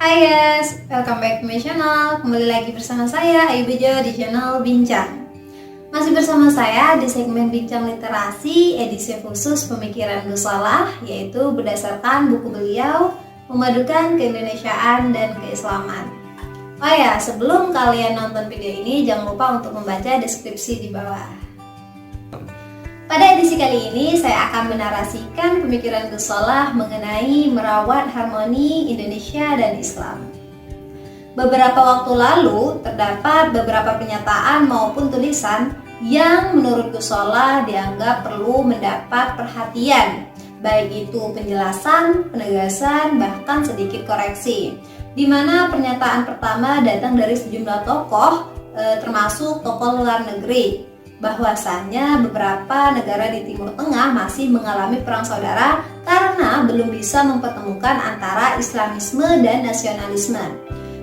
Hai guys, welcome back to my channel. Kembali lagi bersama saya Ayu Bejo di channel Bincang. Masih bersama saya di segmen Bincang Literasi edisi khusus Pemikiran Gus Solah, yaitu berdasarkan buku beliau Memadukan Keindonesiaan dan Keislaman. Oh ya, sebelum kalian nonton video ini jangan lupa untuk membaca deskripsi di bawah. Pada edisi kali ini saya akan menarasikan pemikiran Gus Solah mengenai merawat harmoni Indonesia dan Islam. Beberapa waktu lalu terdapat beberapa pernyataan maupun tulisan yang menurut Gus Solah dianggap perlu mendapat perhatian, baik itu penjelasan, penegasan, bahkan sedikit koreksi. Di mana pernyataan pertama datang dari sejumlah tokoh, termasuk tokoh luar negeri, bahwasannya beberapa negara di Timur Tengah masih mengalami perang saudara karena belum bisa mempertemukan antara Islamisme dan nasionalisme.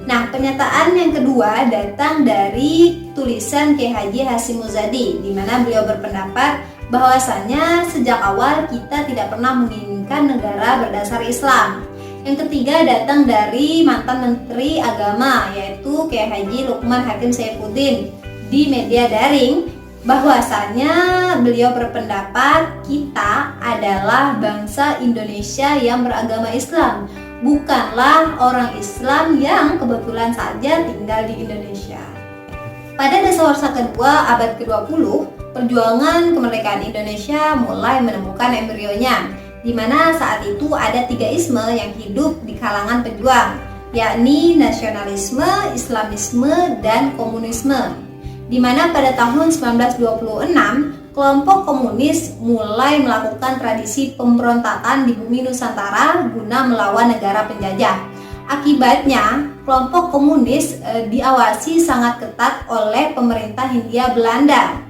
Nah, pernyataan yang kedua datang dari tulisan Kiai Haji Hashim Muzadi, di mana beliau berpendapat bahwasannya sejak awal kita tidak pernah menginginkan negara berdasar Islam. Yang ketiga datang dari mantan Menteri Agama, yaitu Kiai Haji Lukman Hakim Saifuddin, di media daring, bahwasanya beliau berpendapat kita adalah bangsa Indonesia yang beragama Islam, bukanlah orang Islam yang kebetulan saja tinggal di Indonesia. Pada dasawarsa kedua abad ke-20, perjuangan kemerdekaan Indonesia mulai menemukan embrionya, di mana saat itu ada tiga isme yang hidup di kalangan pejuang, yakni nasionalisme, Islamisme, dan komunisme. Di mana pada tahun 1926, kelompok komunis mulai melakukan tradisi pemberontakan di bumi Nusantara guna melawan negara penjajah. Akibatnya, kelompok komunis diawasi sangat ketat oleh pemerintah Hindia Belanda,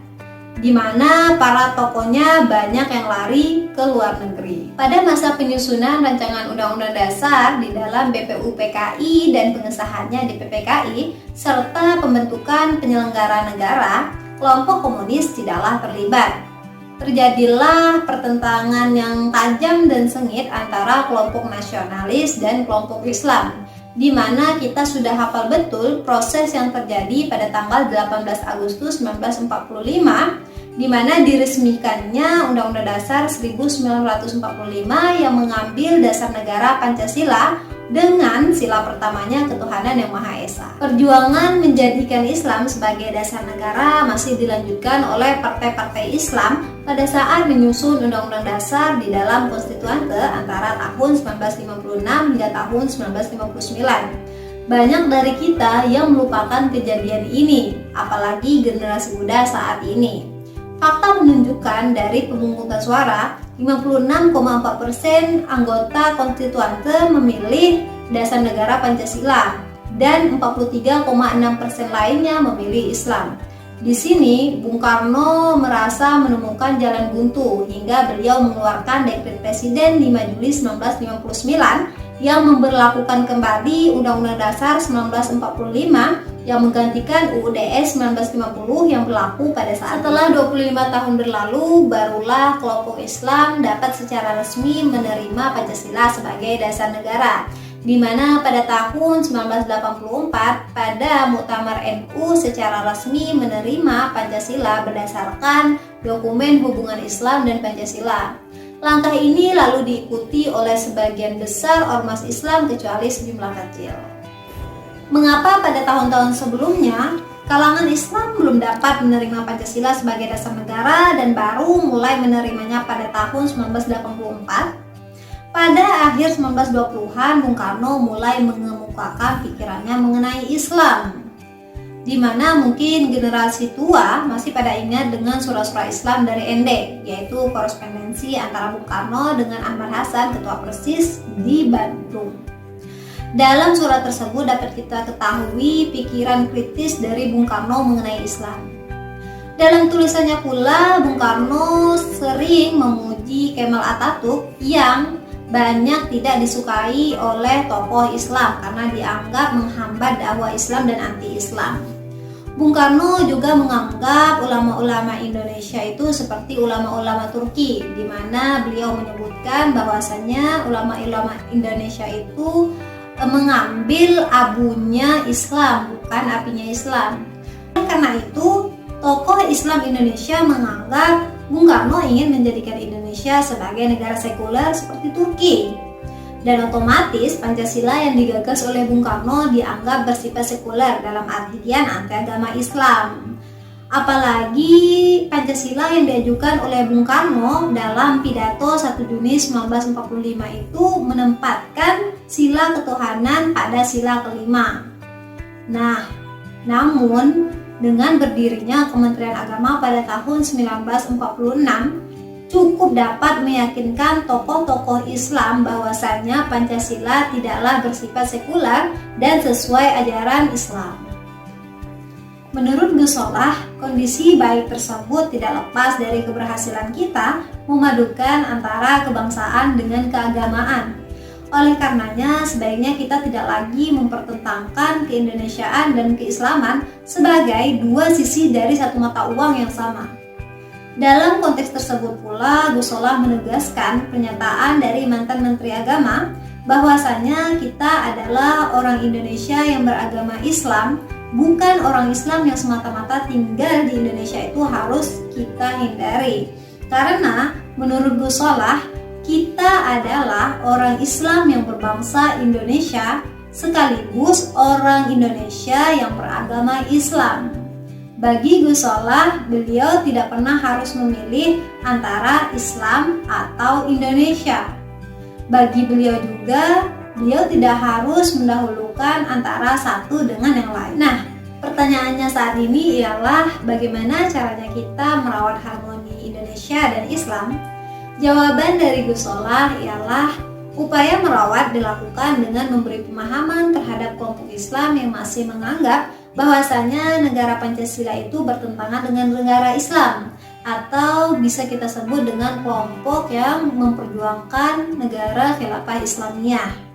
di mana para tokohnya banyak yang lari ke luar negeri. Pada masa penyusunan rancangan Undang-Undang Dasar di dalam BPUPKI dan pengesahannya di PPKI, serta pembentukan penyelenggara negara, kelompok komunis tidaklah terlibat. Terjadilah pertentangan yang tajam dan sengit antara kelompok nasionalis dan kelompok Islam, di mana kita sudah hafal betul proses yang terjadi pada tanggal 18 Agustus 1945, di mana diresmikannya Undang-Undang Dasar 1945 yang mengambil dasar negara Pancasila dengan sila pertamanya ketuhanan yang Maha Esa. Perjuangan menjadikan Islam sebagai dasar negara masih dilanjutkan oleh partai-partai Islam pada saat menyusun Undang-Undang Dasar di dalam Konstituante antara tahun 1956 hingga tahun 1959. Banyak dari kita yang melupakan kejadian ini, apalagi generasi muda saat ini. Fakta menunjukkan dari pemungutan suara, 56,4% anggota konstituante memilih dasar negara Pancasila dan 43,6% lainnya memilih Islam. Di sini, Bung Karno merasa menemukan jalan buntu hingga beliau mengeluarkan dekret Presiden 5 Juli 1959 yang memberlakukan kembali Undang-Undang Dasar 1945 yang menggantikan UUD 1950 yang berlaku pada saat. Setelah 25 tahun berlalu, barulah kelompok Islam dapat secara resmi menerima Pancasila sebagai dasar negara, di mana pada tahun 1984 pada Muktamar NU secara resmi menerima Pancasila berdasarkan dokumen hubungan Islam dan Pancasila. Langkah ini lalu diikuti oleh sebagian besar ormas Islam kecuali sejumlah kecil. Mengapa pada tahun-tahun sebelumnya kalangan Islam belum dapat menerima Pancasila sebagai dasar negara dan baru mulai menerimanya pada tahun 1984? Pada akhir 1920-an, Bung Karno mulai mengemukakan pikirannya mengenai Islam, di mana mungkin generasi tua masih pada ingat dengan surah-surah Islam dari Ende, yaitu korespondensi antara Bung Karno dengan Ahmad Hasan, ketua Persis di Bandung. Dalam surat tersebut dapat kita ketahui pikiran kritis dari Bung Karno mengenai Islam. Dalam tulisannya pula, Bung Karno sering memuji Kemal Atatürk yang banyak tidak disukai oleh tokoh Islam karena dianggap menghambat dakwah Islam dan anti-Islam. Bung Karno juga menganggap ulama-ulama Indonesia itu seperti ulama-ulama Turki, di mana beliau menyebutkan bahwasannya ulama-ulama Indonesia itu mengambil abunya Islam, bukan apinya Islam. Karena itu, tokoh Islam Indonesia menganggap Bung Karno ingin menjadikan Indonesia sebagai negara sekuler seperti Turki. Dan otomatis Pancasila yang digagas oleh Bung Karno dianggap bersifat sekuler dalam artian anti agama Islam. Apalagi Pancasila yang diajukan oleh Bung Karno dalam pidato 1 Juni 1945 itu menempatkan sila ketuhanan pada sila kelima. Nah, namun dengan berdirinya Kementerian Agama pada tahun 1946 cukup dapat meyakinkan tokoh-tokoh Islam bahwasanya Pancasila tidaklah bersifat sekuler dan sesuai ajaran Islam. Menurut Gus Solah, kondisi baik tersebut tidak lepas dari keberhasilan kita memadukan antara kebangsaan dengan keagamaan. Oleh karenanya, sebaiknya kita tidak lagi mempertentangkan keindonesiaan dan keislaman sebagai dua sisi dari satu mata uang yang sama. Dalam konteks tersebut pula, Gus Solah menegaskan pernyataan dari mantan Menteri Agama bahwasanya kita adalah orang Indonesia yang beragama Islam, bukan orang Islam yang semata-mata tinggal di Indonesia itu harus kita hindari. Karena menurut Gus Solah, kita adalah orang Islam yang berbangsa Indonesia sekaligus orang Indonesia yang beragama Islam. Bagi Gus Solah, beliau tidak pernah harus memilih antara Islam atau Indonesia. Bagi beliau juga, beliau tidak harus mendahulukan antara satu dengan yang lain. Nah, pertanyaannya saat ini ialah bagaimana caranya kita merawat harmoni Indonesia dan Islam? Jawaban dari Gus Solah ialah upaya merawat dilakukan dengan memberi pemahaman terhadap kelompok Islam yang masih menganggap bahwasanya negara Pancasila itu bertentangan dengan negara Islam, atau bisa kita sebut dengan kelompok yang memperjuangkan negara khilafah Islamiyah.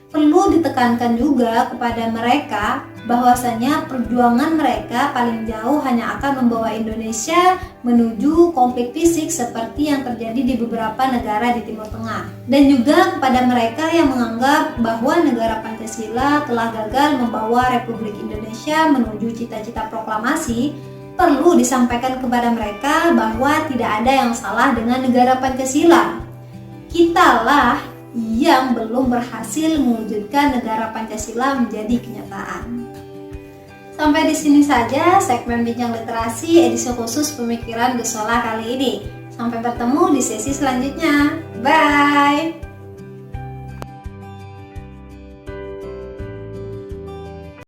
Perlu ditekankan juga kepada mereka bahwasanya perjuangan mereka paling jauh hanya akan membawa Indonesia menuju konflik fisik seperti yang terjadi di beberapa negara di Timur Tengah. Dan juga kepada mereka yang menganggap bahwa negara Pancasila telah gagal membawa Republik Indonesia menuju cita-cita proklamasi, perlu disampaikan kepada mereka bahwa tidak ada yang salah dengan negara Pancasila. Kitalah yang belum berhasil mewujudkan negara Pancasila menjadi kenyataan. Sampai di sini saja segmen Bincang Literasi edisi khusus pemikiran Gus Solah kali ini. Sampai bertemu di sesi selanjutnya. Bye!